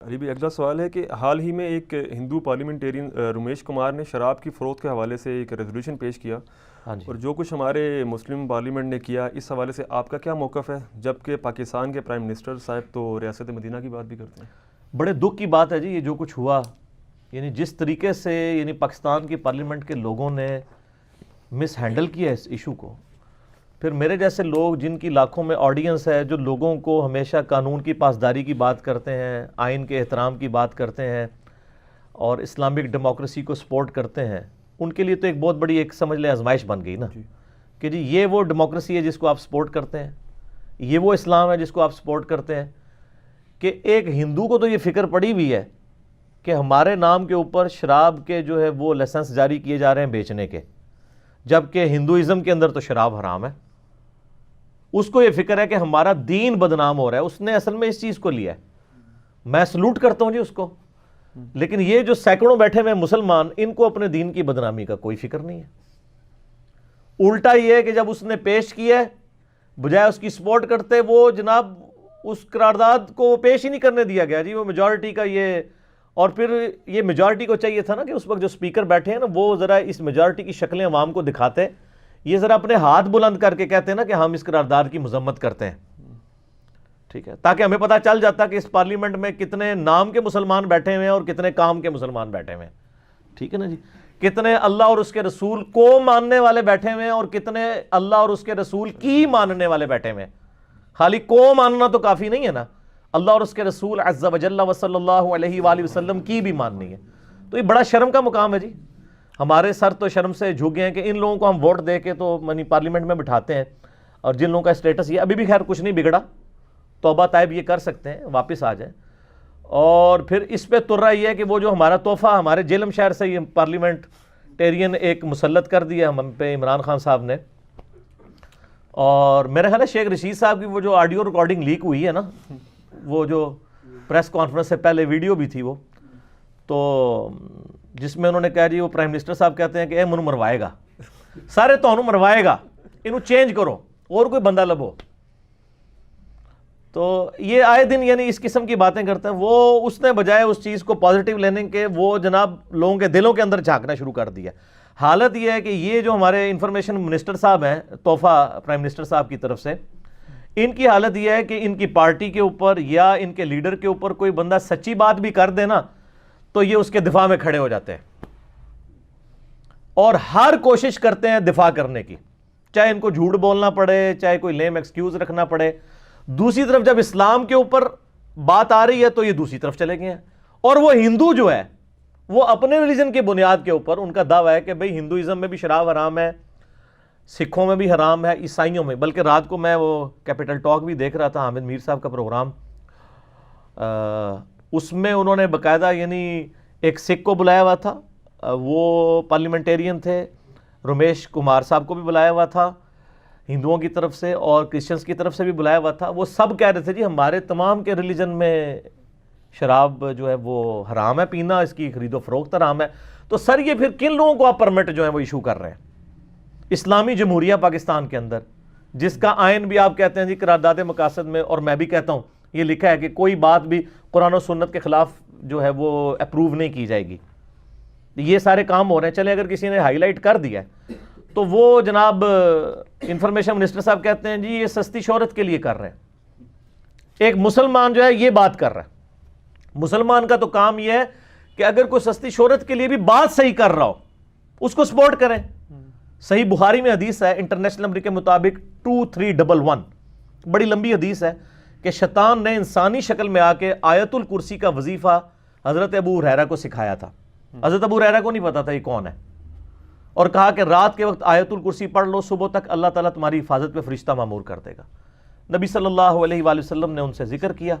علی بھائی، اگلا سوال ہے کہ حال ہی میں ایک ہندو پارلیمنٹیرین رمیش کمار نے شراب کی فروخت کے حوالے سے ایک ریزولوشن پیش کیا، اور جو کچھ ہمارے مسلم پارلیمنٹ نے کیا اس حوالے سے آپ کا کیا موقف ہے، جبکہ پاکستان کے پرائم منسٹر صاحب تو ریاست مدینہ کی بات بھی کرتے ہیں؟ بڑے دکھ کی بات ہے جی یہ جو کچھ ہوا، یعنی جس طریقے سے پاکستان کی پارلیمنٹ کے لوگوں نے مس ہینڈل کیا اس ایشو کو. پھر میرے جیسے لوگ جن کی لاکھوں میں آڈینس ہے، جو لوگوں کو ہمیشہ قانون کی پاسداری کی بات کرتے ہیں، آئین کے احترام کی بات کرتے ہیں اور اسلامک ڈیموکریسی کو سپورٹ کرتے ہیں، ان کے لیے تو ایک بہت بڑی سمجھ لیں آزمائش بن گئی نا کہ جی یہ وہ ڈیموکریسی ہے جس کو آپ سپورٹ کرتے ہیں، یہ وہ اسلام ہے جس کو آپ سپورٹ کرتے ہیں، کہ ایک ہندو کو تو یہ فکر پڑی ہوئی ہے کہ ہمارے نام کے اوپر شراب کے جو ہے وہ لائسنس جاری کیے جا رہے ہیں بیچنے کے، جبکہ ہندوازم کے اندر تو شراب حرام ہے. اس کو یہ فکر ہے کہ ہمارا دین بدنام ہو رہا ہے، اس نے اصل میں اس چیز کو لیا ہے. میں سلوٹ کرتا ہوں جی اس کو، لیکن یہ جو سینکڑوں بیٹھے ہوئے مسلمان، ان کو اپنے دین کی بدنامی کا کوئی فکر نہیں ہے. الٹا یہ ہے کہ جب اس نے پیش کیا ہے، بجائے اس کی سپورٹ کرتے، وہ جناب اس قرارداد کو پیش ہی نہیں کرنے دیا گیا جی. وہ میجورٹی کا یہ، اور پھر یہ میجورٹی کو چاہیے تھا نا کہ اس وقت جو سپیکر بیٹھے ہیں نا وہ ذرا اس میجورٹی کی شکلیں عوام کو دکھاتے، یہ ذرا اپنے ہاتھ بلند کر کے کہتے ہیں نا کہ ہم اس قرارداد کی مذمت کرتے ہیں، ٹھیک ہے، تاکہ ہمیں پتہ چل جاتا کہ اس پارلیمنٹ میں کتنے نام کے مسلمان بیٹھے ہوئے ہیں اور کتنے کام کے مسلمان بیٹھے ہوئے ہیں، ٹھیک ہے نا جی. کتنے اللہ اور اس کے رسول کو ماننے والے بیٹھے ہوئے ہیں اور کتنے اللہ اور اس کے رسول کی ماننے والے بیٹھے ہوئے ہیں. خالی کو ماننا تو کافی نہیں ہے نا، اللہ اور اس کے رسول عز و جل و صلی اللہ علیہ وآلہ وسلم کی بھی ماننی ہے. تو یہ بڑا شرم کا مقام ہے جی. ہمارے سر تو شرم سے جھک گئے ہیں کہ ان لوگوں کو ہم ووٹ دے کے تو پارلیمنٹ میں بٹھاتے ہیں، اور جن لوگوں کا اسٹیٹس یہ ابھی بھی خیر کچھ نہیں بگڑا، توبہ طائب یہ کر سکتے ہیں، واپس آ جائیں. اور پھر اس پہ تر رہا یہ ہے کہ وہ جو ہمارا تحفہ ہمارے جیلم شہر سے یہ پارلیمنٹیرین ایک مسلط کر دیا ہم پہ عمران خان صاحب نے. اور میرا خیال ہے شیخ رشید صاحب کی وہ جو آڈیو ریکارڈنگ لیک ہوئی ہے نا، وہ جو پریس کانفرنس سے پہلے ویڈیو بھی تھی وہ، تو جس میں انہوں نے کہا جی وہ پرائم منسٹر صاحب کہتے ہیں کہ اے منو مروائے گا، سارے تو مروائے گا، انہوں چینج کرو اور کوئی بندہ لبو. تو یہ آئے دن یعنی اس قسم کی باتیں کرتے ہیں. وہ اس نے بجائے اس چیز کو پازیٹیو لینے کے وہ جناب لوگوں کے دلوں کے اندر جھانکنا شروع کر دیا. حالت یہ ہے کہ یہ جو ہمارے انفارمیشن منسٹر صاحب ہیں، تحفہ پرائم منسٹر صاحب کی طرف سے، ان کی حالت یہ ہے کہ ان کی پارٹی کے اوپر یا ان کے لیڈر کے اوپر کوئی بندہ سچی بات بھی کر دے نا تو یہ اس کے دفاع میں کھڑے ہو جاتے ہیں اور ہر کوشش کرتے ہیں دفاع کرنے کی، چاہے ان کو جھوٹ بولنا پڑے، چاہے کوئی لیم ایکسکیوز رکھنا پڑے. دوسری طرف جب اسلام کے اوپر بات آ رہی ہے تو یہ دوسری طرف چلے گئے ہیں. اور وہ ہندو جو ہے وہ اپنے ریلیجن کی بنیاد کے اوپر ان کا دعویٰ ہے کہ بھئی ہندوازم میں بھی شراب حرام ہے، سکھوں میں بھی حرام ہے، عیسائیوں میں. بلکہ رات کو میں وہ کیپٹل ٹاک بھی دیکھ رہا تھا، حامد میر صاحب کا پروگرام، اس میں انہوں نے باقاعدہ یعنی ایک سکھ کو بلایا ہوا تھا، وہ پارلیمنٹیرین تھے، رمیش کمار صاحب کو بھی بلایا ہوا تھا ہندوؤں کی طرف سے، اور کرسچنز کی طرف سے بھی بلایا ہوا تھا. وہ سب کہہ رہے تھے جی ہمارے تمام کے ریلیجن میں شراب جو ہے وہ حرام ہے پینا، اس کی خرید و فروخت حرام ہے. تو سر یہ پھر کن لوگوں کو آپ پرمٹ جو ہے وہ ایشو کر رہے ہیں؟ اسلامی جمہوریہ پاکستان کے اندر، جس کا آئین بھی آپ کہتے ہیں جی قرارداد مقاصد میں، اور میں بھی کہتا ہوں یہ لکھا ہے کہ کوئی بات بھی قرآن و سنت کے خلاف جو ہے وہ اپروو نہیں کی جائے گی. یہ سارے کام ہو رہے ہیں. چلے اگر کسی نے ہائی لائٹ کر دیا ہے تو وہ جناب انفارمیشن منسٹر صاحب کہتے ہیں جی یہ سستی شہرت کے لیے کر رہے ہیں. ایک مسلمان جو ہے یہ بات کر رہا ہے. مسلمان کا تو کام یہ ہے کہ اگر کوئی سستی شہرت کے لیے بھی بات صحیح کر رہا ہو اس کو سپورٹ کریں. صحیح بخاری میں حدیث ہے انٹرنیشنل نمبر کے مطابق 2311، بڑی لمبی حدیث ہے کہ شیطان نے انسانی شکل میں آ کے آیت الکرسی کا وظیفہ حضرت ابو ہریرہ کو سکھایا تھا. حضرت ابو ہریرہ کو نہیں پتا تھا یہ کون ہے، اور کہا کہ رات کے وقت آیت الکرسی پڑھ لو، صبح تک اللہ تعالیٰ تمہاری حفاظت پہ فرشتہ مامور کر دے گا. نبی صلی اللہ علیہ وآلہ وسلم نے ان سے ذکر کیا،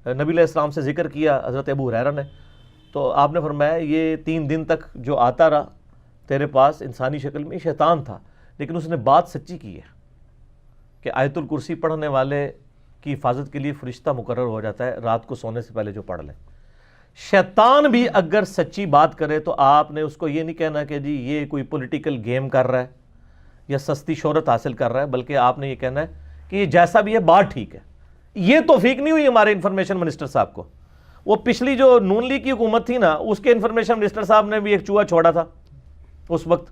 نبی علیہ السلام سے ذکر کیا حضرت ابو ہریرہ نے، تو آپ نے فرمایا یہ 3 دن تک جو آتا رہا تیرے پاس انسانی شکل میں شیطان تھا، لیکن اس نے بات سچی کی ہے کہ آیت الکرسی پڑھنے والے کی حفاظت کے لیے فرشتہ مقرر ہو جاتا ہے رات کو سونے سے پہلے جو پڑھ لے. شیطان بھی اگر سچی بات کرے تو آپ نے اس کو یہ نہیں کہنا کہ جی یہ کوئی پولیٹیکل گیم کر رہا ہے یا سستی شہرت حاصل کر رہا ہے، بلکہ آپ نے یہ کہنا ہے کہ یہ جیسا بھی ہے بات ٹھیک ہے. یہ توفیق نہیں ہوئی ہمارے انفارمیشن منسٹر صاحب کو. وہ پچھلی جو نون لیگ کی حکومت تھی نا اس کے انفارمیشن منسٹر صاحب نے بھی ایک چوہا چھوڑا تھا اس وقت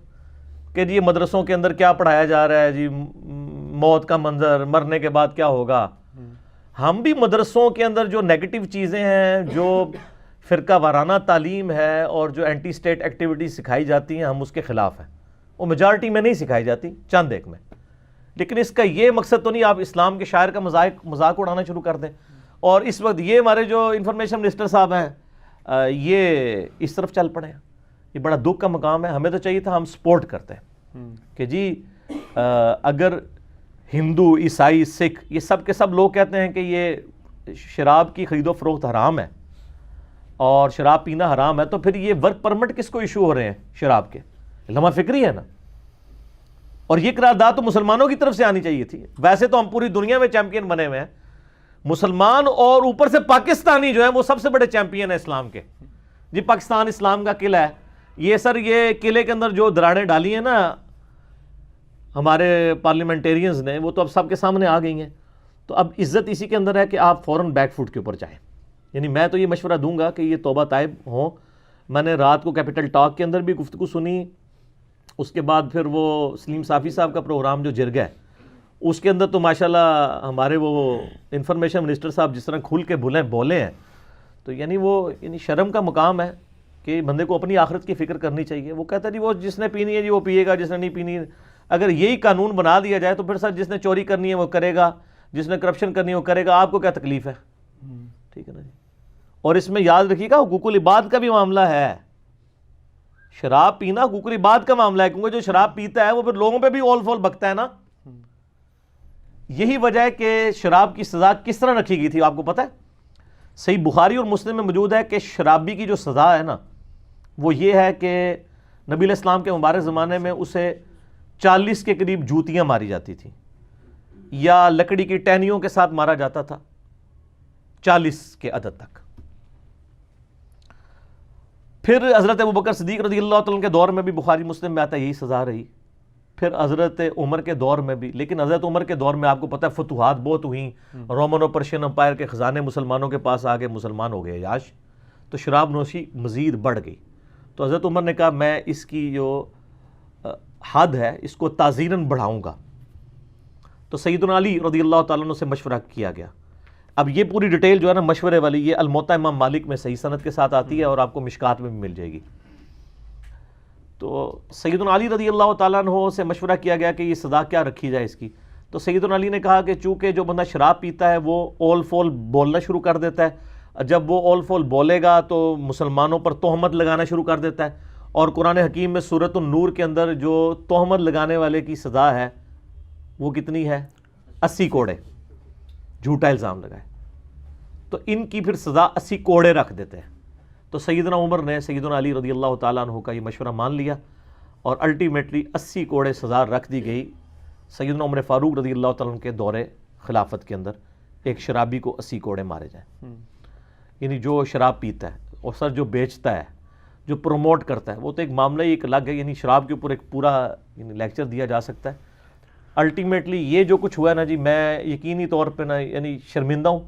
کہ جی مدرسوں کے اندر کیا پڑھایا جا رہا ہے، جی موت کا منظر، مرنے کے بعد کیا ہوگا. ہم بھی مدرسوں کے اندر جو نیگیٹو چیزیں ہیں، جو فرقہ وارانہ تعلیم ہے اور جو اینٹی اسٹیٹ ایکٹیویٹیز سکھائی جاتی ہیں، ہم اس کے خلاف ہیں. وہ میجارٹی میں نہیں سکھائی جاتی، چند ایک میں. لیکن اس کا یہ مقصد تو نہیں آپ اسلام کے شاعر کا مذاق اڑانا شروع کر دیں. اور اس وقت یہ ہمارے جو انفارمیشن منسٹر صاحب ہیں یہ اس طرف چل پڑے ہیں. یہ بڑا دکھ کا مقام ہے. ہمیں تو چاہیے تھا ہم سپورٹ کرتے ہیں کہ جی اگر ہندو، عیسائی، سکھ، یہ سب کے سب لوگ کہتے ہیں کہ یہ شراب کی خرید و فروخت حرام ہے اور شراب پینا حرام ہے، تو پھر یہ ورک پرمٹ کس کو ایشو ہو رہے ہیں شراب کے؟ علماء فکری ہے نا. اور یہ قرارداد تو مسلمانوں کی طرف سے آنی چاہیے تھی. ویسے تو ہم پوری دنیا میں چیمپئن بنے ہوئے ہیں، مسلمان اور اوپر سے پاکستانی جو ہیں وہ سب سے بڑے چیمپئن ہیں اسلام کے. جی پاکستان اسلام کا قلعہ ہے. یہ سر یہ قلعے کے اندر جو دراڑیں ڈالی ہیں نا ہمارے پارلیمنٹیرینز نے، وہ تو اب سب کے سامنے آ گئی ہیں. تو اب عزت اسی کے اندر ہے کہ آپ فوراً بیک فوٹ کے اوپر جائیں. یعنی میں تو یہ مشورہ دوں گا کہ یہ توبہ طائب ہوں. میں نے رات کو کیپٹل ٹاک کے اندر بھی گفتگو سنی، اس کے بعد پھر وہ سلیم صافی صاحب کا پروگرام جو جرگا ہے اس کے اندر تو ماشاءاللہ ہمارے وہ انفارمیشن منسٹر صاحب جس طرح کھل کے بولے ہیں، تو یعنی وہ شرم کا مقام ہے کہ بندے کو اپنی آخرت کی فکر کرنی چاہیے. وہ کہتا ہے جی وہ جس نے پینی ہے جی وہ پیے گا، جس نے نہیں پینی. اگر یہی قانون بنا دیا جائے تو پھر سر جس نے چوری کرنی ہے وہ کرے گا، جس نے کرپشن کرنی ہے وہ کرے گا. آپ کو کیا تکلیف ہے؟ ٹھیک ہے نا جی. اور اس میں یاد رکھیے گا حقوق العباد کا بھی معاملہ ہے. شراب پینا حقوق العباد کا معاملہ ہے، کیونکہ جو شراب پیتا ہے وہ پھر لوگوں پہ بھی اول فول بکتا ہے نا. یہی وجہ ہے کہ شراب کی سزا کس طرح رکھی گئی تھی آپ کو پتہ ہے؟ صحیح بخاری اور مسلم میں موجود ہے کہ شرابی کی جو سزا ہے نا وہ یہ ہے کہ نبی علیہ السلام کے مبارک زمانے میں اسے 40 کے قریب جوتیاں ماری جاتی تھیں یا لکڑی کی ٹہنیوں کے ساتھ مارا جاتا تھا 40 کے عدد تک. پھر حضرت ابوبکر صدیق رضی اللہ تعالیٰ کے دور میں بھی بخاری مسلم میں آتا ہے یہی سزا رہی. پھر حضرت عمر کے دور میں بھی، لیکن حضرت عمر کے دور میں آپ کو پتہ ہے فتوحات بہت ہوئیں، رومن اور پرشین امپائر کے خزانے مسلمانوں کے پاس آگے، مسلمان ہو گئے یاش، تو شراب نوشی مزید بڑھ گئی. تو حضرت عمر نے کہا میں اس کی جو حد ہے اس کو تعزیراً بڑھاؤں گا. تو سیدنا علی رضی اللہ تعالیٰ عنہ سے مشورہ کیا گیا. اب یہ پوری ڈیٹیل جو ہے نا مشورے والی یہ الموطا امام مالک میں صحیح سند کے ساتھ آتی ہے اور آپ کو مشکات میں بھی مل جائے گی. تو سیدنا علی رضی اللہ تعالیٰ عنہ سے مشورہ کیا گیا کہ یہ سزا کیا رکھی جائے اس کی. تو سیدنا علی نے کہا کہ چونکہ جو بندہ شراب پیتا ہے وہ اول فول بولنا شروع کر دیتا ہے، جب وہ اول فول بولے گا تو مسلمانوں پر تہمت لگانا شروع کر دیتا ہے. اور قرآن حکیم میں سورۃ النور کے اندر جو تہمت لگانے والے کی سزا ہے وہ کتنی ہے؟ 80 کوڑے. جھوٹا الزام لگائے تو ان کی پھر سزا 80 کوڑے رکھ دیتے ہیں. تو سیدنا عمر نے سیدنا علی رضی اللہ تعالیٰ عنہ کا یہ مشورہ مان لیا اور الٹیمیٹلی 80 کوڑے سزا رکھ دی گئی. سیدنا عمر فاروق رضی اللہ تعالیٰ عنہ کے دور خلافت کے اندر ایک شرابی کو 80 کوڑے مارے جائیں. یعنی جو شراب پیتا ہے اور سر جو بیچتا ہے، جو پروموٹ کرتا ہے، وہ تو ایک معاملہ ہی ایک الگ ہے. یعنی شراب کے اوپر ایک پورا لیکچر دیا جا سکتا ہے. الٹیمیٹلی یہ جو کچھ ہوا ہے نا جی، میں یقینی طور پہ نا یعنی شرمندہ ہوں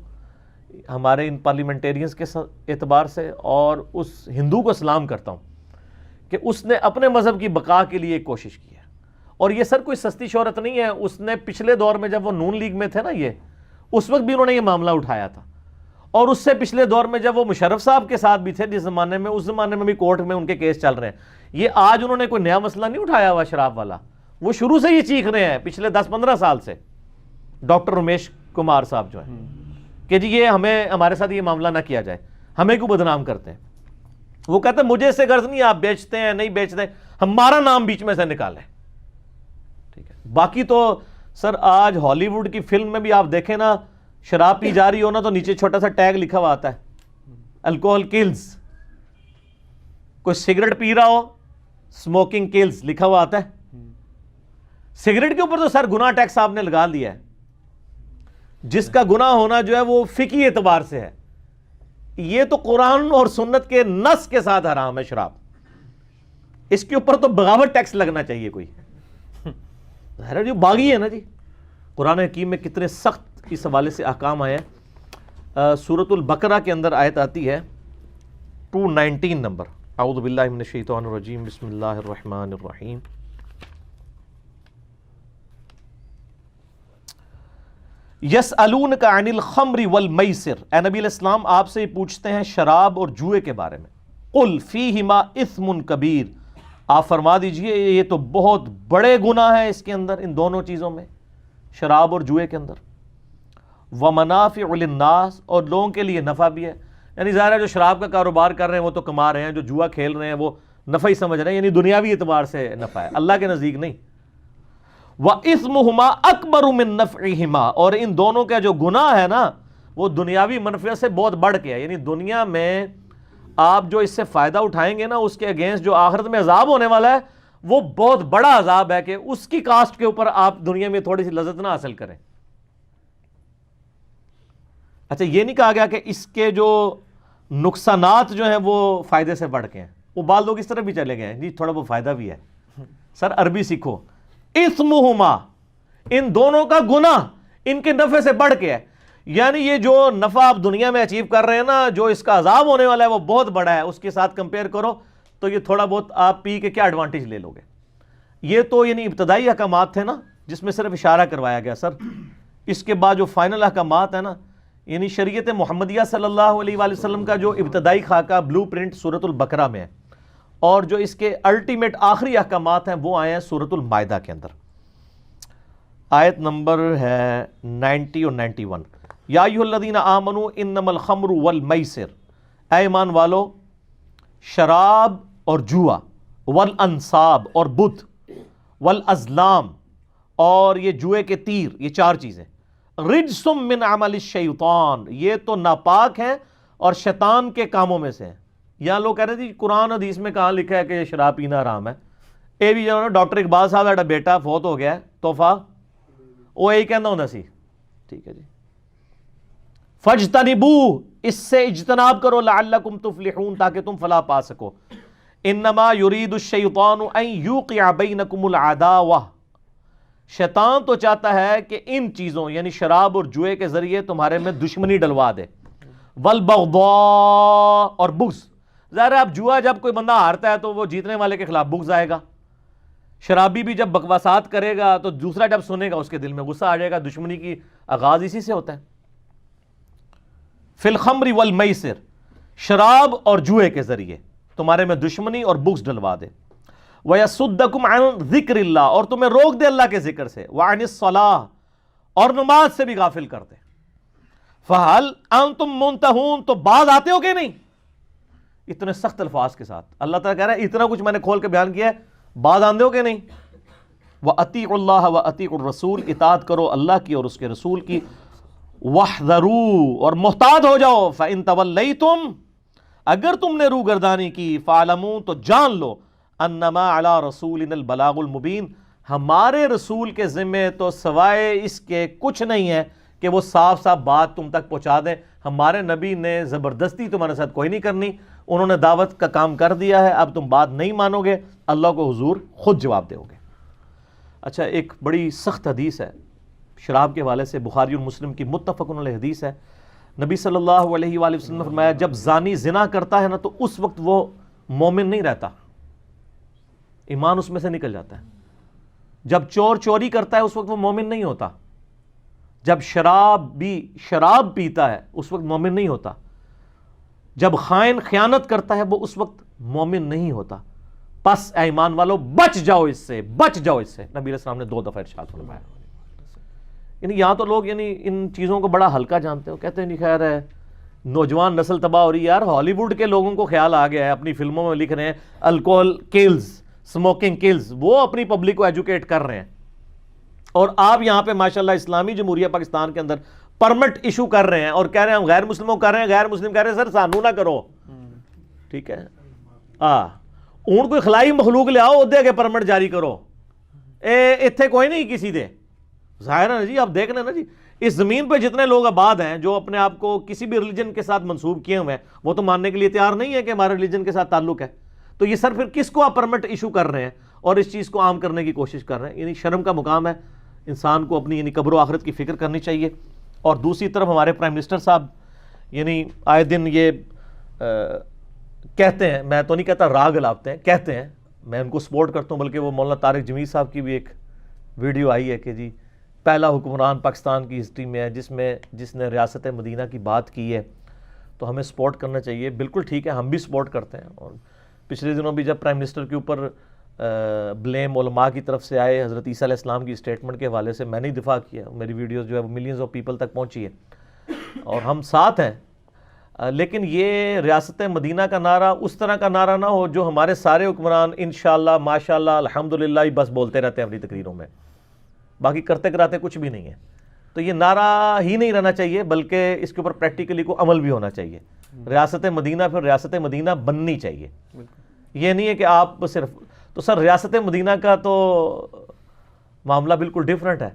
ہمارے ان پارلیمنٹیرینز کے اعتبار سے، اور اس ہندو کو سلام کرتا ہوں کہ اس نے اپنے مذہب کی بقا کے لیے ایک کوشش کی ہے. اور یہ سر کوئی سستی شہرت نہیں ہے. اس نے پچھلے دور میں جب وہ نون لیگ میں تھے نا یہ، اس وقت بھی انہوں نے یہ معاملہ اٹھایا تھا. اور اس سے پچھلے دور میں جب وہ مشرف صاحب کے ساتھ بھی تھے جس زمانے میں، اس زمانے میں بھی کورٹ میں ان کے کیس چل رہے ہیں. یہ آج انہوں نے کوئی نیا مسئلہ نہیں اٹھایا ہوا شراب والا، وہ شروع سے یہ چیخ رہے ہیں پچھلے 10-15 سال سے. ڈاکٹر رمیش کمار صاحب جو ہیں کہ جی یہ ہمارے ساتھ یہ معاملہ نہ کیا جائے، ہمیں کیوں بدنام کرتے ہیں. وہ کہتے ہیں مجھے اس سے غرض نہیں آپ بیچتے ہیں نہیں بیچتے، ہمارا نام بیچ میں سے نکالیں. ٹھیک ہے. باقی تو سر آج ہالی ووڈ کی فلم میں بھی آپ دیکھیں نا، شراب پی جا رہی ہو نا تو نیچے چھوٹا سا ٹیگ لکھا ہوا آتا ہے الکوہل کلز. کوئی سگریٹ پی رہا ہو اسموکنگ کلز لکھا ہوا آتا ہے. سگریٹ کے اوپر تو سر گناہ ٹیکس آپ نے لگا دیا ہے. جس کا گناہ ہونا جو ہے وہ فقہی اعتبار سے ہے. یہ تو قرآن اور سنت کے نص کے ساتھ حرام ہے شراب. اس کے اوپر تو بغاوت ٹیکس لگنا چاہیے کوئی. ظاہر جو باغی ہے نا جی. قرآن حکیم میں کتنے سخت اس حوالے سے احکام آئے ہیں. سورۃ البقرہ کے اندر آیت آتی ہے 219 نمبر. اعوذ باللہ من الشیطان الرجیم بسم اللہ الرحمن الرحیم. یسألونک عن الخمر والمیسر، اے نبی علیہ السلام آپ سے پوچھتے ہیں شراب اور جوئے کے بارے میں. قل فیہما اثم کبیر، آپ فرما دیجئے یہ تو بہت بڑے گناہ ہیں اس کے اندر، ان دونوں چیزوں میں، شراب اور جوئے کے اندر. ومنافع للناس، اور لوگوں کے لیے نفع بھی ہے. یعنی ظاہر ہے جو شراب کا کاروبار کر رہے ہیں وہ تو کما رہے ہیں، جو جوا کھیل رہے ہیں وہ نفع ہی سمجھ رہے ہیں، یعنی دنیاوی اعتبار سے نفع ہے، اللہ کے نزدیک نہیں. وَإِثْمُهُمَا أَكْبَرُ مِن نَفْعِهِمَا، اور ان دونوں کا جو گناہ ہے نا وہ دنیاوی منفعت سے بہت بڑھ کے ہے. یعنی دنیا میں آپ جو اس سے فائدہ اٹھائیں گے نا، اس کے اگینسٹ جو آخرت میں عذاب ہونے والا ہے وہ بہت بڑا عذاب ہے کہ اس کی کاسٹ کے اوپر آپ دنیا میں تھوڑی سی لذت نہ حاصل کریں. اچھا یہ نہیں کہا گیا کہ اس کے جو نقصانات جو ہیں وہ فائدے سے بڑھ کے ہیں. وہ بعض لوگ اس طرح بھی چلے گئے ہیں جی تھوڑا وہ فائدہ بھی ہے. سر عربی سیکھو. اثمہما، ان دونوں کا گناہ ان کے نفع سے بڑھ کے ہے. یعنی یہ جو نفع آپ دنیا میں اچیو کر رہے ہیں نا، جو اس کا عذاب ہونے والا ہے وہ بہت بڑا ہے، اس کے ساتھ کمپیئر کرو تو یہ تھوڑا بہت آپ پی کے کیا ایڈوانٹیج لے لو گے. یہ تو یعنی ابتدائی احکامات تھے نا جس میں صرف اشارہ کروایا گیا سر. اس کے بعد جو فائنل احکامات ہیں نا، یعنی شریعت محمدیہ صلی اللہ علیہ وآلہ وسلم کا جو ابتدائی خاکہ بلو پرنٹ سورۃ البقرہ میں ہے، اور جو اس کے الٹیمیٹ آخری احکامات ہیں وہ آئے ہیں سورۃ المائدہ کے اندر. آیت نمبر ہے 90 اور 91. یا ایھا الذین آمنوا انما الخمر والمیسر، اے ایمان والو شراب اور جوا، والانصاب اور بت، والازلام اور یہ جوئے کے تیر، یہ چار چیزیں، رجس من عمل الشیطان، یہ تو ناپاک ہیں اور شیطان کے کاموں میں سے ہیں. یہاں لوگ کہہ رہے تھے قرآن حدیث میں کہاں لکھا ہے کہ شراب پینا حرام ہے. اے بھی جو ڈاکٹر اقبال صاحب کا بیٹا فوت ہو گیا ہے توفہ، وہ یہی کہنا ہوتا سی. ٹھیک ہے جی. فَاجْتَنِبُوا، اس سے اجتناب کرو، لعلکم تفلحون، تاکہ تم فلاح پا سکو. انما یرید الشیطان ان یوقع بینکم العداوہ، شیطان تو چاہتا ہے کہ ان چیزوں یعنی شراب اور جوئے کے ذریعے تمہارے میں دشمنی ڈلوا دے. والبغضاء، اور بغض. ظاہر ہے اب جوا جب کوئی بندہ ہارتا ہے تو وہ جیتنے والے کے خلاف بغض آئے گا. شرابی بھی جب بکواسات کرے گا تو دوسرا جب سنے گا اس کے دل میں غصہ آ جائے گا. دشمنی کی آغاز اسی سے ہوتا ہے. فی الخمر والمیسر، شراب اور جوئے کے ذریعے تمہارے میں دشمنی اور بغض ڈلوا دے. وَيَصُدَّكُمْ عَنْ ذِكْرِ اللَّهِ، اور تمہیں روک دے اللہ کے ذکر سے. وَعَنِ الصَّلَاةِ، اور نماز سے بھی غافل کر دے. فَهَلْ أَنْتُمْ مُنْتَهُونَ، تو باز آتے ہو کہ نہیں؟ اتنے سخت الفاظ کے ساتھ اللہ تعالیٰ کہہ رہا ہے اتنا کچھ میں نے کھول کے بیان کیا ہے، باز آندے ہو کہ نہیں؟ وَأَطِيعُوا اللَّهَ وَأَطِيعُوا الرَّسُولَ، اطاعت کرو اللہ کی اور اس کے رسول کی. وَاحْذَرُوا، اور محتاط ہو جاؤ. فَإِن تَوَلَّيْتُمْ، اگر تم نے روگردانی کی، فَاعْلَمُوا، تو جان لو، انما علی رسولنا البلاغ المبین، ہمارے رسول کے ذمے تو سوائے اس کے کچھ نہیں ہے کہ وہ صاف صاف بات تم تک پہنچا دیں. ہمارے نبی نے زبردستی تمہارے ساتھ کوئی نہیں کرنی، انہوں نے دعوت کا کام کر دیا ہے. اب تم بات نہیں مانو گے، اللہ کو حضور خود جواب دو گے. اچھا ایک بڑی سخت حدیث ہے شراب کے حوالے سے، بخاری اور مسلم کی متفق علیہ حدیث ہے. نبی صلی اللہ علیہ وآلہ وسلم نے فرمایا جب زانی زنا کرتا ہے نا تو اس وقت وہ مومن نہیں رہتا، ایمان اس میں سے نکل جاتا ہے. جب چور چوری کرتا ہے اس وقت وہ مومن نہیں ہوتا. جب شراب پیتا ہے اس وقت مومن نہیں ہوتا. جب خائن خیانت کرتا ہے وہ اس وقت مومن نہیں ہوتا. پس اے ایمان والو بچ جاؤ اس سے، بچ جاؤ اس سے. نبی علیہ السلام نے 2 دفعہ ارشاد فرمایا. یعنی یہاں تو لوگ یعنی ان چیزوں کو بڑا ہلکا جانتے ہو، کہتے ہیں نہیں خیر ہے نوجوان نسل تباہ ہو رہی ہے. یار ہالی ووڈ کے لوگوں کو خیال آ گیا ہے، اپنی فلموں میں لکھ رہے ہیں الکوہل کلز، اسموکنگ کلز، وہ اپنی پبلک کو ایجوکیٹ کر رہے ہیں. اور آپ یہاں پہ ماشاءاللہ اسلامی جمہوریہ پاکستان کے اندر پرمٹ ایشو کر رہے ہیں اور کہہ رہے ہیں ہم غیر مسلموں کر رہے ہیں، غیر مسلم کہہ رہے ہیں سر سانو نہ کرو. ٹھیک ہے ہوں کوئی خلائی مخلوق لے آؤ دے کے پرمٹ جاری کرو، اتنے کوئی نہیں کسی دے. ظاہر ہے نا جی، آپ دیکھ رہے ہیں نا جی اس زمین پہ جتنے لوگ آباد ہیں جو اپنے آپ کو کسی بھی ریلیجن کے ساتھ منسوب کیے ہوئے ہیں وہ تو ماننے کے لیے تیار نہیں ہے کہ ہمارے ریلیجن کے ساتھ تعلق ہے. تو یہ سر پھر کس کو آپ پرمٹ ایشو کر رہے ہیں اور اس چیز کو عام کرنے کی کوشش کر رہے ہیں. یعنی شرم کا مقام ہے، انسان کو اپنی یعنی قبر و آخرت کی فکر کرنی چاہیے. اور دوسری طرف ہمارے پرائم منسٹر صاحب یعنی آئے دن یہ کہتے ہیں، میں تو نہیں کہتا راگ لاپتے ہیں، کہتے ہیں، میں ان کو سپورٹ کرتا ہوں، بلکہ وہ مولانا طارق جمیل صاحب کی بھی ایک ویڈیو آئی ہے کہ جی پہلا حکمران پاکستان کی ہسٹری میں ہے جس نے ریاست مدینہ کی بات کی ہے، تو ہمیں سپورٹ کرنا چاہیے. بالکل ٹھیک ہے، ہم بھی سپورٹ کرتے ہیں. اور پچھلے دنوں بھی جب پرائم منسٹر کے اوپر بلیم علماء کی طرف سے آئے حضرت عیسیٰ علیہ السلام کی اسٹیٹمنٹ کے حوالے سے، میں نے دفاع کیا، میری ویڈیوز جو ہے وہ ملینز آف پیپل تک پہنچی ہے اور ہم ساتھ ہیں. لیکن یہ ریاست مدینہ کا نعرہ اس طرح کا نعرہ نہ ہو جو ہمارے سارے حکمران انشاءاللہ ماشاءاللہ الحمدللہ ہی بس بولتے رہتے ہیں اپنی تقریروں میں، باقی کرتے کراتے کچھ بھی نہیں ہے. تو یہ نعرہ ہی نہیں رہنا چاہیے، بلکہ اس کے اوپر پریکٹیکلی کو عمل بھی ہونا چاہیے. ریاست مدینہ پھر ریاست مدینہ بننی چاہیے. یہ نہیں ہے کہ آپ صرف، تو سر ریاست مدینہ کا تو معاملہ بالکل ڈیفرنٹ ہے.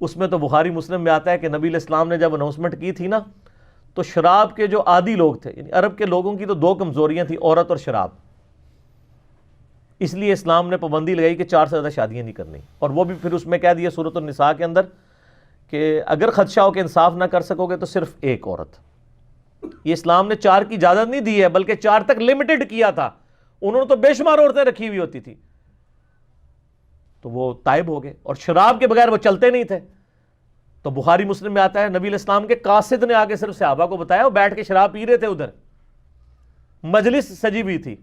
اس میں تو بخاری مسلم میں آتا ہے کہ نبی علیہ السلام نے جب اناؤنسمنٹ کی تھی نا، تو شراب کے جو عادی لوگ تھے، یعنی عرب کے لوگوں کی تو دو کمزوریاں تھیں، عورت اور شراب. اس لیے اسلام نے پابندی لگائی کہ 4 سے زیادہ شادیاں نہیں کرنی. اور وہ بھی پھر اس میں کہہ دیا سورۃ النساء کے اندر کہ اگر خدشہ ہو کہ انصاف نہ کر سکو گے تو صرف ایک عورت. یہ اسلام نے 4 کی اجازت نہیں دی ہے، بلکہ 4 تک لمیٹڈ کیا تھا. انہوں نے تو بے شمار عورتیں رکھی ہوئی ہوتی تھی، تو وہ تائب ہو گئے. اور شراب کے بغیر وہ چلتے نہیں تھے. تو بخاری مسلم میں آتا ہے نبی علیہ السلام کے قاصد نے آگے صرف صحابہ کو بتایا، وہ بیٹھ کے شراب پی رہے تھے، ادھر مجلس سجی ہوئی تھی،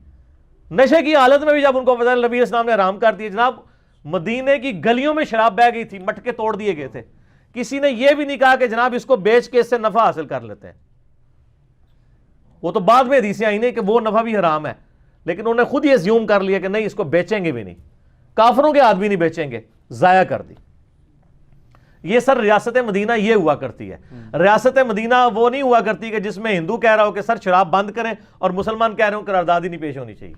نشے کی حالت میں بھی جب ان کو پتا نبی علیہ السلام نے حرام کر دیا. جناب مدینے کی گلیوں میں شراب بہ گئی تھی، مٹکے توڑ دیے گئے تھے. کسی نے یہ بھی نہیں کہا کہ جناب اس کو بیچ کے اس سے نفع حاصل کر لیتے ہیں. وہ تو بعد میں حدیثیں آئی نہیں کہ وہ نفع بھی حرام ہے، لیکن انہوں نے خود یہ زیوم کر لیا کہ نہیں اس کو بیچیں گے بھی نہیں، کافروں کے ہاتھ بھی نہیں بیچیں گے، ضائع کر دی. یہ سر ریاست مدینہ یہ ہوا کرتی ہے. ریاست مدینہ وہ نہیں ہوا کرتی کہ جس میں ہندو کہہ رہا ہو کہ سر شراب بند کریں اور مسلمان کہہ رہے ہوں قرارداد ہی نہیں پیش ہونی چاہیے.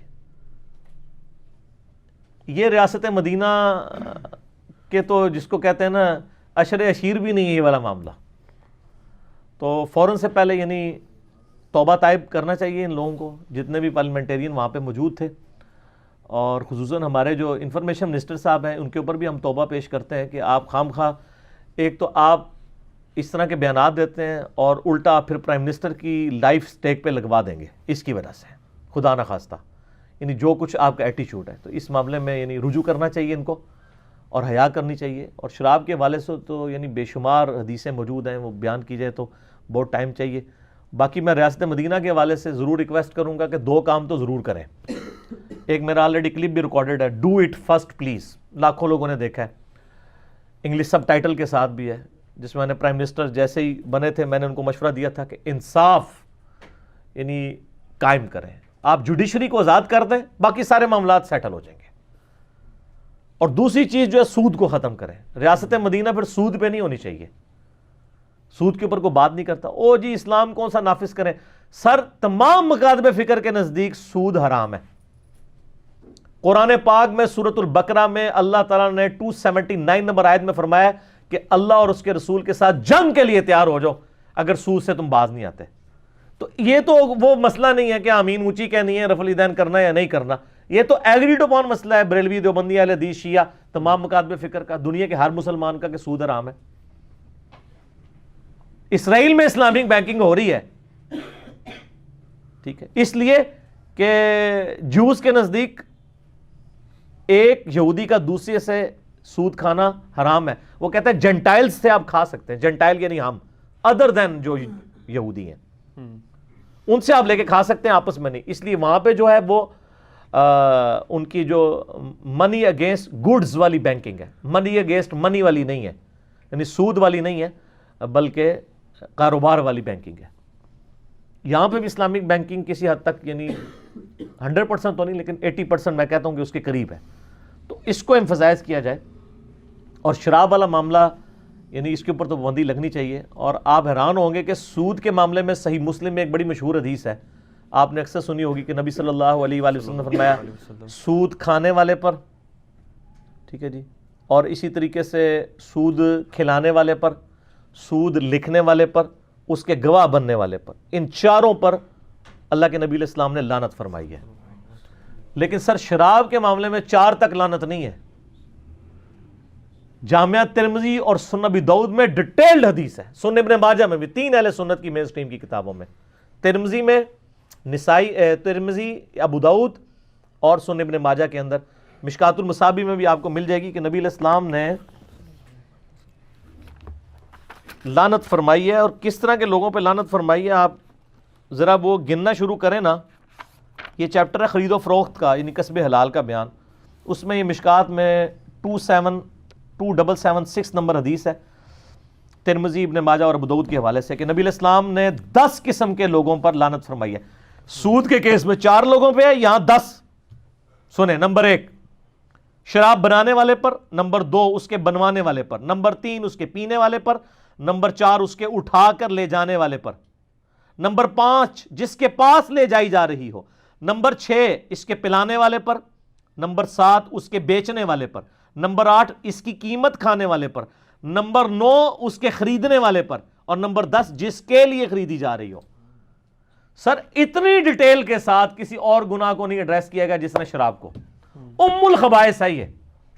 یہ ریاست مدینہ کے تو جس کو کہتے ہیں نا عشر عشیر بھی نہیں ہے یہ والا معاملہ. تو فوراً سے پہلے یعنی توبہ طائب کرنا چاہیے ان لوگوں کو، جتنے بھی پارلیمنٹیرین وہاں پہ موجود تھے. اور خصوصاً ہمارے جو انفارمیشن منسٹر صاحب ہیں ان کے اوپر بھی ہم توبہ پیش کرتے ہیں کہ آپ خام خواہ ایک تو آپ اس طرح کے بیانات دیتے ہیں اور الٹا پھر پرائم منسٹر کی لائف سٹیک پہ لگوا دیں گے اس کی وجہ سے، خدا نہ خواستہ. یعنی جو کچھ آپ کا ایٹیچیوڈ ہے، تو اس معاملے میں یعنی رجوع کرنا چاہیے ان کو اور حیا کرنی چاہیے. اور شراب کے حوالے سے تو یعنی بے شمار حدیثیں موجود ہیں، وہ بیان کی جائے تو بہت ٹائم چاہیے. باقی میں ریاست مدینہ کے حوالے سے ضرور ریکویسٹ کروں گا کہ 2 کام تو ضرور کریں. ایک میرا آلریڈی کلپ بھی ریکارڈڈ ہے، ڈو اٹ فرسٹ پلیز، لاکھوں لوگوں نے دیکھا ہے، انگلش سب ٹائٹل کے ساتھ بھی ہے، جس میں نے پرائم منسٹر جیسے ہی بنے تھے میں نے ان کو مشورہ دیا تھا کہ انصاف یعنی قائم کریں. آپ جوڈیشری کو آزاد کر دیں، باقی سارے معاملات سیٹل ہو جائیں گے. اور دوسری چیز جو ہے سود کو ختم کریں. ریاست مدینہ پھر سود پہ نہیں ہونی چاہیے، سود کے اوپر کوئی بات نہیں کرتا. او جی اسلام کون سا نافذ کریں؟ سر تمام مکاتب فکر کے نزدیک سود حرام ہے. قرآن پاک میں سورۃ البقرہ میں اللہ تعالیٰ نے 279 نمبر آیت میں فرمایا کہ اللہ اور اس کے رسول کے ساتھ جنگ کے لیے تیار ہو جاؤ اگر سود سے تم باز نہیں آتے. تو یہ تو وہ مسئلہ نہیں ہے کہ آمین اونچی کہنی ہے، رفع الیدین کرنا یا نہیں کرنا. یہ تو ایگریڈ اپون مسئلہ ہے بریلوی، دیوبندی، اہل حدیث، شیعہ، تمام مکاتب فکر کا، دنیا کے ہر مسلمان کا کہ سود حرام ہے. اسرائیل میں اسلامک بینکنگ ہو رہی ہے، ٹھیک ہے، اس لیے کہ جوز کے نزدیک ایک یہودی کا دوسرے سے سود کھانا حرام ہے. وہ کہتے ہیں جنٹائلز سے آپ کھا سکتے ہیں، جنٹائل یعنی ہم، ادر دین جو یہودی ہیں ان سے آپ لے کے کھا سکتے ہیں، آپس میں نہیں. اس لیے وہاں پہ جو ہے وہ ان کی جو منی اگینسٹ گڈز والی بینکنگ ہے، منی اگینسٹ منی والی نہیں ہے، یعنی سود والی نہیں ہے، بلکہ کاروبار والی بینکنگ ہے. یہاں پہ بھی اسلامک بینکنگ کسی حد تک یعنی 100% تو نہیں لیکن 80% میں کہتا ہوں کہ اس کے قریب ہے. تو اس کو ایمفسائز کیا جائے. اور شراب والا معاملہ یعنی اس کے اوپر تو پابندی لگنی چاہیے. اور آپ حیران ہوں گے کہ سود کے معاملے میں صحیح مسلم میں ایک بڑی مشہور حدیث ہے، آپ نے اکثر سنی ہوگی کہ نبی صلی اللہ علیہ وآلہ وسلم نے فرمایا سود کھانے والے پر، ٹھیک ہے جی، اور اسی طریقے سے سود کھلانے والے پر، سود لکھنے والے پر، اس کے گواہ بننے والے پر، ان چاروں پر اللہ کے نبی علیہ السلام نے لعنت فرمائی ہے. لیکن سر شراب کے معاملے میں 4 تک لعنت نہیں ہے. جامعہ ترمذی اور سنن ابی داؤد میں ڈیٹیلڈ حدیث ہے، سنن ابن ماجہ میں بھی، 3 اہل سنت کی مین سٹریم کی کتابوں میں، ترمذی میں، ترمذی، ابو داؤد اور سنن ابن ماجہ کے اندر، مشکات المصابیح میں بھی آپ کو مل جائے گی کہ نبی علیہ السلام نے لعنت فرمائی ہے، اور کس طرح کے لوگوں پہ لعنت فرمائی ہے آپ ذرا وہ گننا شروع کریں نا. یہ چیپٹر ہے خرید و فروخت کا، یعنی کسب حلال کا بیان. اس میں یہ مشکات میں 2776 نمبر حدیث ہے ترمذی، ابن ماجہ اور ابو داؤد کے حوالے سے کہ نبی علیہ السلام نے 10 قسم کے لوگوں پر لعنت فرمائی ہے. سود کے کیس میں 4 لوگوں پہ ہے، یہاں 10. سنیں، نمبر 1 شراب بنانے والے پر، نمبر 2 اس کے بنوانے والے پر، نمبر 3 اس کے پینے والے پر، نمبر 4 اس کے اٹھا کر لے جانے والے پر، نمبر 5 جس کے پاس لے جائی جا رہی ہو، نمبر 6 اس کے پلانے والے پر، نمبر 7 اس کے بیچنے والے پر، نمبر 8 اس کی قیمت کھانے والے پر، نمبر 9 اس کے خریدنے والے پر، اور نمبر 10 جس کے لیے خریدی جا رہی ہو. سر اتنی ڈیٹیل کے ساتھ کسی اور گناہ کو نہیں ایڈریس کیا گیا جس نے شراب کو. ام الخبائث ہے یہ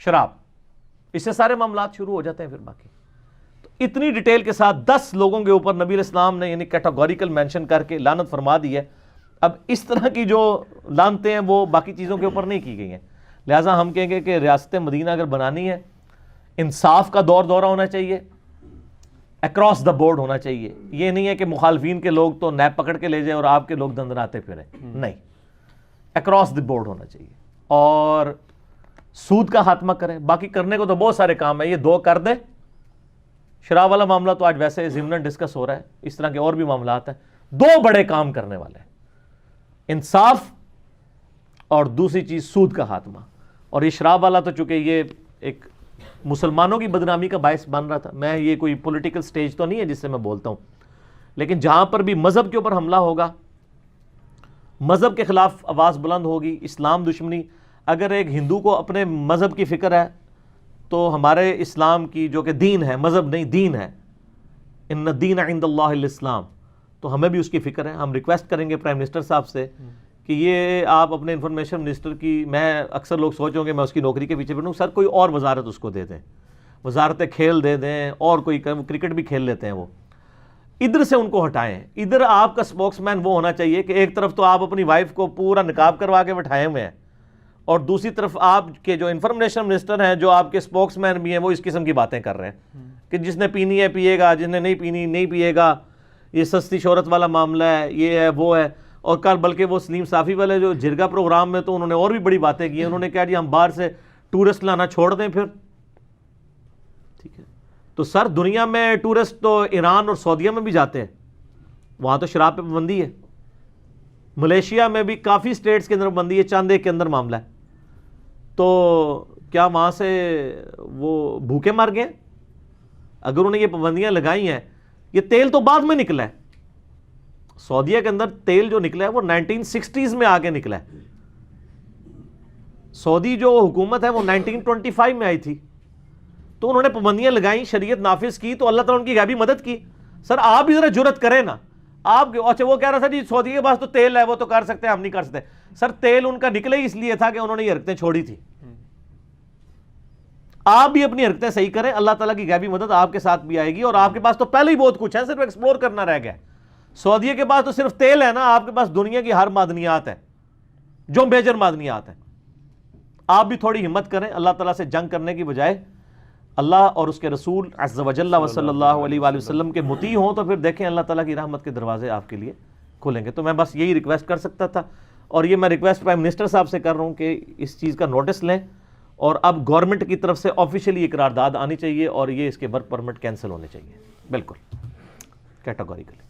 شراب، اس سے سارے معاملات شروع ہو جاتے ہیں پھر باقی. تو اتنی ڈیٹیل کے ساتھ 10 لوگوں کے اوپر نبی علیہ السلام نے یعنی کیٹاگوریکل مینشن کر کے لعنت فرما دی ہے. اب اس طرح کی جو لعنتیں ہیں وہ باقی چیزوں کے اوپر نہیں کی گئی ہیں. لہٰذا ہم کہیں گے کہ ریاست مدینہ اگر بنانی ہے، انصاف کا دورہ ہونا چاہیے، اکراس دا بورڈ ہونا چاہیے. یہ نہیں ہے کہ مخالفین کے لوگ تو نیب پکڑ کے لے جائیں اور آپ کے لوگ دندناتے پھریں، نہیں، اکراس دا بورڈ ہونا چاہیے. اور سود کا خاتمہ کریں. باقی کرنے کو تو بہت سارے کام ہیں، یہ 2 کر دیں. شراب والا معاملہ تو آج ویسے ضمن ڈسکس ہو رہا ہے، اس طرح کے اور بھی معاملات ہیں. 2 بڑے کام کرنے والے ہیں، انصاف اور دوسری چیز سود کا خاتمہ. اور یہ شراب والا تو چونکہ یہ ایک مسلمانوں کی بدنامی کا باعث بن رہا تھا. میں یہ کوئی پولیٹیکل سٹیج تو نہیں ہے جس سے میں بولتا ہوں، لیکن جہاں پر بھی مذہب کے اوپر حملہ ہوگا، مذہب کے خلاف آواز بلند ہوگی، اسلام دشمنی، اگر ایک ہندو کو اپنے مذہب کی فکر ہے تو ہمارے اسلام کی جو کہ دین ہے، مذہب نہیں دین ہے، ان الدین عند اللہ الاسلام، تو ہمیں بھی اس کی فکر ہے. ہم ریکویسٹ کریں گے پرائم منسٹر صاحب سے کہ یہ آپ اپنے انفارمیشن منسٹر کی، میں اکثر لوگ سوچوں کہ میں اس کی نوکری کے پیچھے پڑوں، سر کوئی اور وزارت اس کو دے دیں، وزارت کھیل دے دیں، اور کوئی کرکٹ بھی کھیل لیتے ہیں وہ، ادھر سے ان کو ہٹائیں. ادھر آپ کا سپوکس مین وہ ہونا چاہیے کہ ایک طرف تو آپ اپنی وائف کو پورا نقاب کروا کے بٹھائے ہوئے ہیں، اور دوسری طرف آپ کے جو انفارمیشن منسٹر ہیں، جو آپ کے سپوکس مین بھی ہیں، وہ اس قسم کی باتیں کر رہے ہیں کہ جس نے پینی ہے پیے گا، جس نے نہیں پینی نہیں پیے گا، یہ سستی شہرت والا معاملہ ہے، یہ ہے وہ ہے. اور کل بلکہ وہ سلیم صافی والے جو جرگا پروگرام میں تو انہوں نے اور بھی بڑی باتیں کی ہیں. انہوں نے کہا جی ہم باہر سے ٹورسٹ لانا چھوڑ دیں پھر. ٹھیک ہے، تو سر دنیا میں ٹورسٹ تو ایران اور سعودیہ میں بھی جاتے ہیں، وہاں تو شراب پہ پابندی ہے. ملیشیا میں بھی کافی سٹیٹس کے اندر پابندی ہے، چاند ایک کے اندر معاملہ ہے. تو کیا وہاں سے وہ بھوکے مر گئے؟ اگر انہوں نے یہ پابندیاں لگائی ہیں، یہ تیل تو بعد میں نکلا ہے. سعودیہ کے اندر تیل جو نکلا ہے وہ 1960s میں آگے نکلا ہے. سعودی جو حکومت ہے وہ 1925 میں آئی تھی، تو انہوں نے پابندیاں لگائیں، شریعت نافذ کی، تو اللہ تعالیٰ ان کی غیبی مدد کی. سر آپ بھی ذرا جرت کریں نا. آپ اچھا وہ کہہ رہا تھا جی سعودی کے پاس تو تیل ہے، وہ تو کر سکتے ہیں، ہم نہیں کر سکتے. سر تیل ان کا نکلے ہی اس لیے تھا کہ انہوں نے یہ حرکتیں چھوڑی تھی. آپ بھی اپنی حرکتیں صحیح کریں، اللہ تعالیٰ کی غیبی مدد آپ کے ساتھ بھی آئے گی. اور آپ کے پاس تو پہلے ہی بہت کچھ ہے، صرف ایکسپلور کرنا رہ گیا. سعودیہ کے پاس تو صرف تیل ہے نا، آپ کے پاس دنیا کی ہر معدنیات ہے، جو میجر معدنیات ہیں. آپ بھی تھوڑی ہمت کریں، اللہ تعالیٰ سے جنگ کرنے کی بجائے اللہ اور اس کے رسول عز و جل و صلی اللہ علیہ وآلہ وسلم کے مطیع ہوں، تو پھر دیکھیں اللہ تعالیٰ کی رحمت کے دروازے آپ کے لیے کھلیں گے. تو میں بس یہی ریکویسٹ کر سکتا تھا، اور یہ میں ریکویسٹ پرائم منسٹر صاحب سے کر رہا ہوں کہ اس چیز کا نوٹس لیں، اور اب گورنمنٹ کی طرف سے آفیشیلی یہ قرارداد آنی چاہیے، اور یہ اس کے ورک پرمٹ کینسل ہونے چاہیے، بالکل کیٹاگوریکلی.